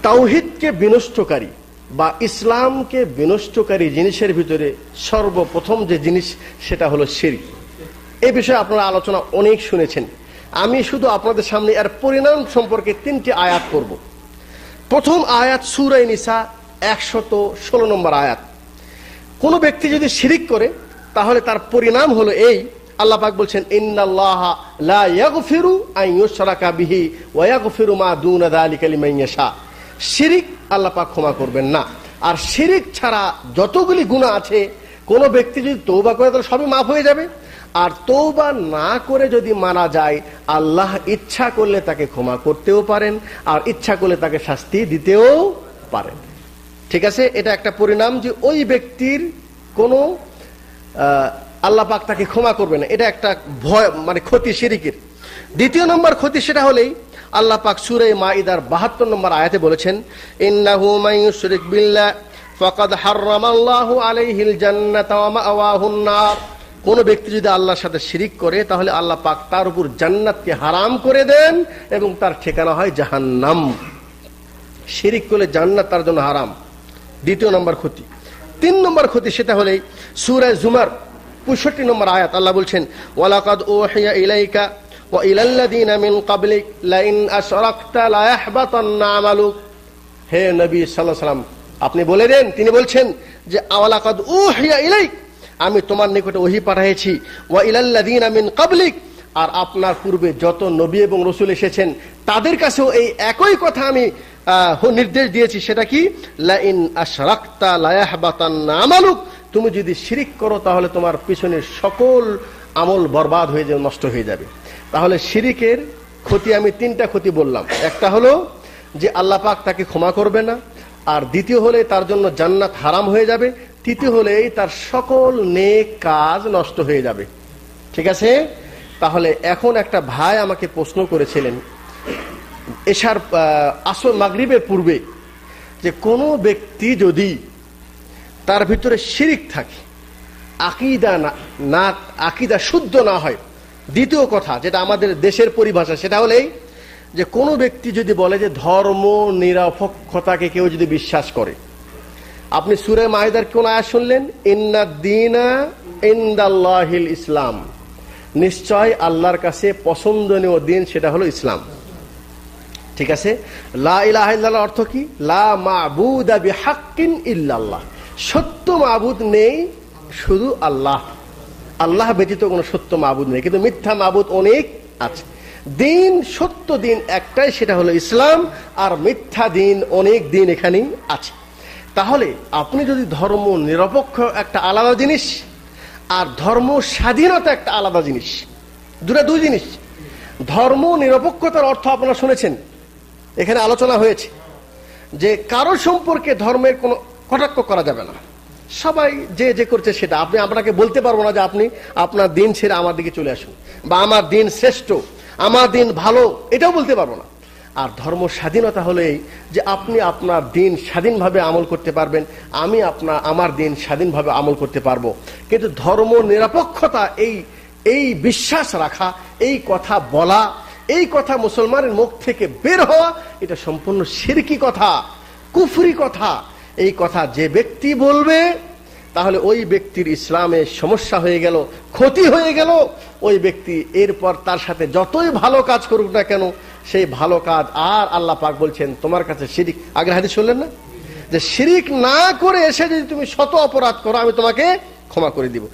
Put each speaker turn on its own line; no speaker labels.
তাওহীদকে বিনষ্টকারী বা ইসলামকে বিনষ্টকারী জিনিসের ভিতরে সর্বপ্রথম যে জিনিস সেটা হলো শিরক। এই বিষয়ে আপনারা আলোচনা অনেক শুনেছেন। আমি শুধু আপনাদের সামনে এর পরিণাম সম্পর্কে 3টি আয়াত করব। প্রথম আয়াত সূরা নিসা 116 নম্বর আয়াত। কোন ব্যক্তি যদি শিরক করে তাহলে তার পরিণাম হলো এই, আল্লাহ পাক বলছেন ইন্নাল্লাহা লা ইয়াগফিরু আন ইউশরাকা বিহি ওয়া ইয়াগফিরু মা দুনা যালিকা লিমান ইয়াশা। শিরক আল্লাহ পাক ক্ষমা করবেন না। আর শিরক ছাড়া যতগুলি গুনাহ আছে কোন ব্যক্তি যদি তওবা করে তাহলে সবই মাফ হয়ে যাবে। আর তওবা না করে যদি মারা যায় আল্লাহ ইচ্ছা করলে তাকে ক্ষমা করতেও পারেন আর ইচ্ছা করলে তাকে শাস্তি দিতেও পারেন। ঠিক আছে, এটা একটা পরিণাম যে ওই ব্যক্তির কোনো আল্লাহ পাক তাকে ক্ষমা করবে না, এটা একটা ভয় মানে ক্ষতি শিরকের। দ্বিতীয় নম্বর ক্ষতি সেটা হলেই আল্লাহ পাক সূরা মাইদার 72 নম্বর আয়াতে বলেছেন ইন্নাহু মান ইউশরিক বিল্লাহ ফাকাদ হারামাল্লাহু আলাইহিল জান্নাতা ওয়া মাওয়াহুন নার। কোন ব্যক্তি যদি আল্লাহর সাথে শিরিক করে তাহলে আল্লাহ পাক তার উপর জান্নাতকে হারাম করে দেন এবং তার ঠিকানা হয় জাহান্নাম। শিরিক করলে জান্নাত তার জন্য হারাম, দ্বিতীয় নম্বর ক্ষতি। 3 নম্বর ক্ষতি সেটা হলেই সূরা জুমার 65 নম্বর আয়াত আল্লাহ বলছেন ওয়ালাকাদ উহিয়া ইলাইকা ওয়া ইলাল্লাযিনা মিন ক্বাবলিক লাইন আশরাকতা লা ইয়াহবাতান্না আমালুক। হে নবী সাল্লাল্লাহু আলাইহি সাল্লাম আপনি বলে দেন, তিনি বলছেন যে ওয়ালাকাদ উহিয়া ইলাইক, আমি তোমার নিকটে ওহী পাঠিয়েছি, ওয়া ইলাল্লাযিনা মিন ক্বাবলিক, আর আপনার পূর্বে যত নবী এবং রাসূল এসেছেন তাদের কাছেও এই একই কথা আমি নির্দেশ দিয়েছি। সেটা কি? লাইন আশরাকতা লা ইয়াহবাতান্না আমালুক, তুমি যদি শিরিক করো তাহলে তোমার পিছনের সকল আমল বরবাদ হয়ে যাবে, নষ্ট হয়ে যাবে। তাহলে শিরিকের ক্ষতি আমি 3টা ক্ষতি বললাম। একটা হলো যে আল্লাহ পাক তাকে ক্ষমা করবে না, আর দ্বিতীয় হলে তার জন্য জান্নাত হারাম হয়ে যাবে, তৃতীয় হলেই তার সকল নেক কাজ নষ্ট হয়ে যাবে। ঠিক আছে, তাহলে এখন একটা ভাই আমাকে প্রশ্ন করেছিলেন এশার আসর মাগরিবের পূর্বে যে কোনো ব্যক্তি যদি তার ভিতরে শিরিক থাকে, আকীদা শুদ্ধ না হয়। দ্বিতীয় কথা যেটা আমাদের দেশের পরিভাষা সেটা হলেই যে কোনো ব্যক্তি যদি বলে যে ধর্ম নিরপেক্ষতাকে কেউ যদি বিশ্বাস করে, আপনি সূরা মাইদার কোন আয়াত শুনলেন? ইন্নাদ-দীনা ইনদাল্লাহিল ইসলাম, নিশ্চয় আল্লাহর কাছে পছন্দনীয় দিন সেটা হলো ইসলাম। ঠিক আছে, লা ইলাহা ইল্লাল্লাহর অর্থ কি? লা মা'বুদা বিহাক্কিন ইল্লাল্লাহ, সত্য মাবুদ নেই শুধু আল্লাহ, আল্লাহ ব্যতীত কোনো সত্য মাবুদ নেই, কিন্তু মিথ্যা মাবুদ অনেক আছে। দিন সত্য দিন একটাই, সেটা হলো ইসলাম, আর মিথ্যা দিন অনেক দিন এখানেই আছে। তাহলে আপনি যদি ধর্ম নিরপেক্ষ একটা আলাদা জিনিস আর ধর্ম স্বাধীনতা একটা আলাদা জিনিস, দুই জিনিস। ধর্ম নিরপেক্ষতার অর্থ আপনারা শুনেছেন, এখানে আলোচনা হয়েছে যে কারো সম্পর্কে ধর্মের কোনো কটাক্ষ করা যাবে না, সবাই যে যে করছে সেটা। আপনি আপনাকে বলতে পারবো না যে আপনি আপনার দিন ছেড়ে আমার দিকে চলে আসুন, বা আমার দিন শ্রেষ্ঠ, আমার দিন ভালো, এটাও বলতে পারবো না। আর ধর্ম স্বাধীনতা হলো এই যে আপনি আপনার দিন স্বাধীনভাবে আমল করতে পারবেন, আমি আমার দিন স্বাধীনভাবে আমল করতে পারবো। কিন্তু ধর্ম নিরপেক্ষতা এই বিশ্বাস রাখা, এই কথা বলা, এই কথা মুসলমানের মুখ থেকে বের হওয়া, এটা সম্পূর্ণ শিরকি কথা, কুফরি কথা। এই কথা যে ব্যক্তি বলবে তাহলে ওই ব্যক্তির ইসলামে সমস্যা হয়ে গেল, ক্ষতি হয়ে গেল। ওই ব্যক্তি এরপর তার সাথে যতই ভালো কাজ করুক না কেন, সেই ভালো কাজ আর আল্লাহ পাক বলছেন তোমার কাছে শিরিক। আগের হাদিস শুনলেন না যে শিরিক না করে এসে যদি তুমি শত অপরাধ করো আমি তোমাকে ক্ষমা করে দিব।